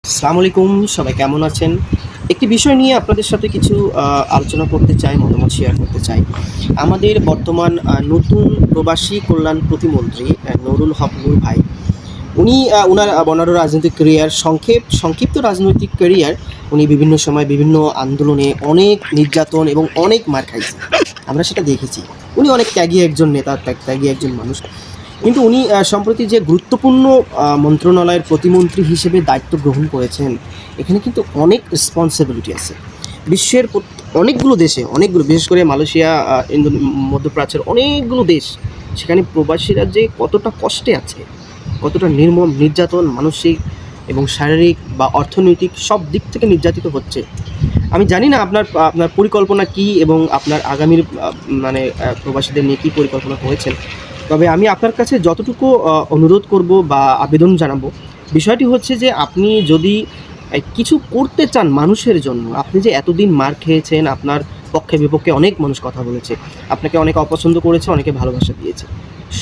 আসসালামু আলাইকুম, সবাই কেমন আছেন? একটি বিষয় নিয়ে আপনাদের সাথে কিছু আলোচনা করতে চাই, মতামত শেয়ার করতে চাই। আমাদের বর্তমান নতুন প্রবাসী কল্যাণ প্রতিমন্ত্রী নুরুল হক নূর ভাই, উনি উনার বর্ণাঢ্য রাজনৈতিক ক্যারিয়ার সংক্ষিপ্ত রাজনৈতিক ক্যারিয়ার, উনি বিভিন্ন সময় বিভিন্ন আন্দোলনে অনেক নির্যাতন এবং অনেক মার খাইছে। আমরা সেটা দেখেছি। উনি অনেক ত্যাগী একজন নেতা, ত্যাগী একজন মানুষ। কিন্তু উনি সম্প্রতি যে গুরুত্বপূর্ণ মন্ত্রণালয়ের প্রতিমন্ত্রী হিসেবে দায়িত্ব গ্রহণ করেছেন, এখানে কিন্তু অনেক রেসপন্সিবিলিটি আছে। বিশ্বের অনেকগুলো বিশেষ করে মালয়েশিয়া, মধ্যপ্রাচ্যের অনেকগুলো দেশ, সেখানে প্রবাসীরা যে কতটা কষ্টে আছে, কতটা নির্মম নির্যাতন, মানসিক এবং শারীরিক বা অর্থনৈতিক সব দিক থেকে নির্যাতিত হচ্ছে। আমি জানি না আপনার আপনার পরিকল্পনা কী এবং আপনার আগামীর প্রবাসীদের নিয়ে কী পরিকল্পনা করেছেন। তবে আমি আপনার কাছে যতটুকু অনুরোধ করব বা আবেদন জানাবো, বিষয়টি হচ্ছে যে আপনি যদি কিছু করতে চান মানুষের জন্য, আপনি যে এতদিন মার খেয়েছেন, আপনার পক্ষে বিপক্ষে অনেক মানুষ কথা বলেছে, আপনাকে অনেকে অপছন্দ করেছে, অনেকে ভালোবাসা দিয়েছে,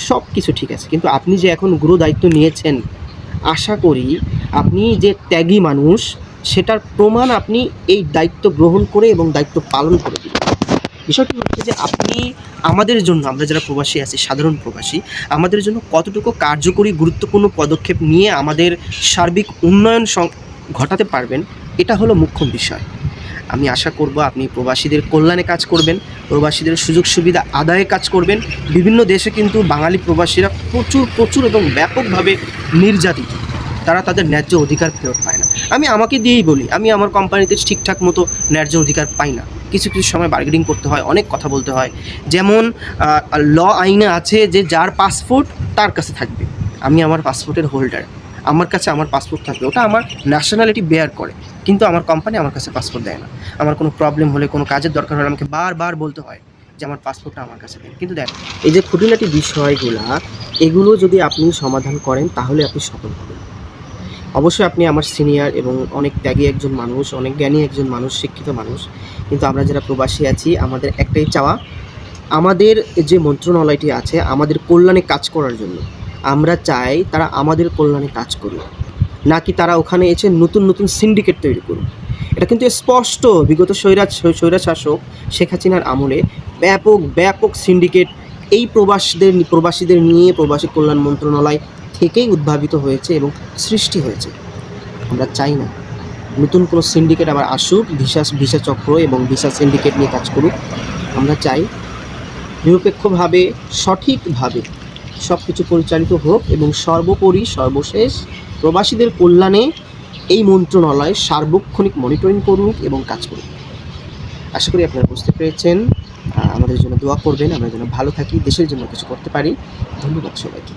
সব কিছু ঠিক আছে। কিন্তু আপনি যে এখন গুরু দায়িত্ব নিয়েছেন, আশা করি আপনি যে ত্যাগী মানুষ, সেটার প্রমাণ আপনি এই দায়িত্ব গ্রহণ করে এবং দায়িত্ব পালন করে দিন। বিষয়টি হচ্ছে যে আপনি আমাদের জন্য, আমরা যারা প্রবাসী আছি, সাধারণ প্রবাসী, আমাদের জন্য কতটুকু কার্যকরী গুরুত্বপূর্ণ পদক্ষেপ নিয়ে আমাদের সার্বিক উন্নয়ন ঘটাতে পারবেন, এটা হলো মুখ্য বিষয়। আমি আশা করব আপনি প্রবাসীদের কল্যাণে কাজ করবেন, প্রবাসীদের সুযোগ সুবিধা আদায়ে কাজ করবেন। বিভিন্ন দেশে কিন্তু বাঙালি প্রবাসীরা প্রচুর এবং ব্যাপকভাবে নির্যাতিত। তারা তাদের ন্যায্য অধিকার ফেরত পায় না। আমি আমাকে দিয়েই বলি, আমি আমার কোম্পানিতে ঠিকঠাক মতো ন্যায্য অধিকার পাই না। কিছু সময় বার্গেনিং করতে হয়, অনেক কথা বলতে হয়। যেমন আইনে আছে যে যার পাসপোর্ট তার কাছে থাকবে। আমি আমার পাসপোর্টের হোল্ডার, আমার কাছে আমার পাসপোর্ট থাকবে, ওটা আমার ন্যাশনালিটি বেয়ার করে। কিন্তু আমার কোম্পানি আমার কাছে পাসপোর্ট দেয় না। আমার কোনো প্রবলেম হলে, কোনো কাজের দরকার হলে আমাকে বারবার বলতে হয় যে আমার পাসপোর্টটা আমার কাছে দেন। কিন্তু দেন, এই যে খুঁটিনাটি বিষয়গুলা, এগুলো যদি আপনি সমাধান করেন তাহলে আপনি সফল হবেন। অবশ্যই আপনি আমার সিনিয়র এবং অনেক ত্যাগী একজন মানুষ, অনেক জ্ঞানী একজন মানুষ, শিক্ষিত মানুষ। কিন্তু আমরা যারা প্রবাসী আছি, আমাদের একটাই চাওয়া, আমাদের যে মন্ত্রণালয়টি আছে আমাদের কল্যাণে কাজ করার জন্য, আমরা চাই তারা আমাদের কল্যাণে কাজ করুক, নাকি তারা ওখানে এসে নতুন সিন্ডিকেট তৈরি করুক। এটা কিন্তু স্পষ্ট, বিগত স্বৈরাশাসক শেখ হাসিনার আমলে ব্যাপক সিন্ডিকেট এই প্রবাসীদের নিয়ে প্রবাসী কল্যাণ মন্ত্রণালয় থেকেই উদ্ভাবিত হয়েছে এবং সৃষ্টি হয়েছে। আমরা চাই না নতুন কোনো সিন্ডিকেট আবার আসুক, ভিসা চক্র এবং ভিসা সিন্ডিকেট নিয়ে কাজ করুক। আমরা চাই নিরপেক্ষভাবে, সঠিকভাবে সব কিছু পরিচালিত হোক এবং সর্বোপরি সর্বশেষ প্রবাসীদের কল্যাণে এই মন্ত্রণালয় সার্বক্ষণিক মনিটরিং করুক এবং কাজ করুক। আশা করি আপনারা বুঝতে পেরেছেন। আমাদের জন্য দোয়া করবেন, আমরা যেন ভালো থাকি, দেশের জন্য কিছু করতে পারি। ধন্যবাদ সবাইকে।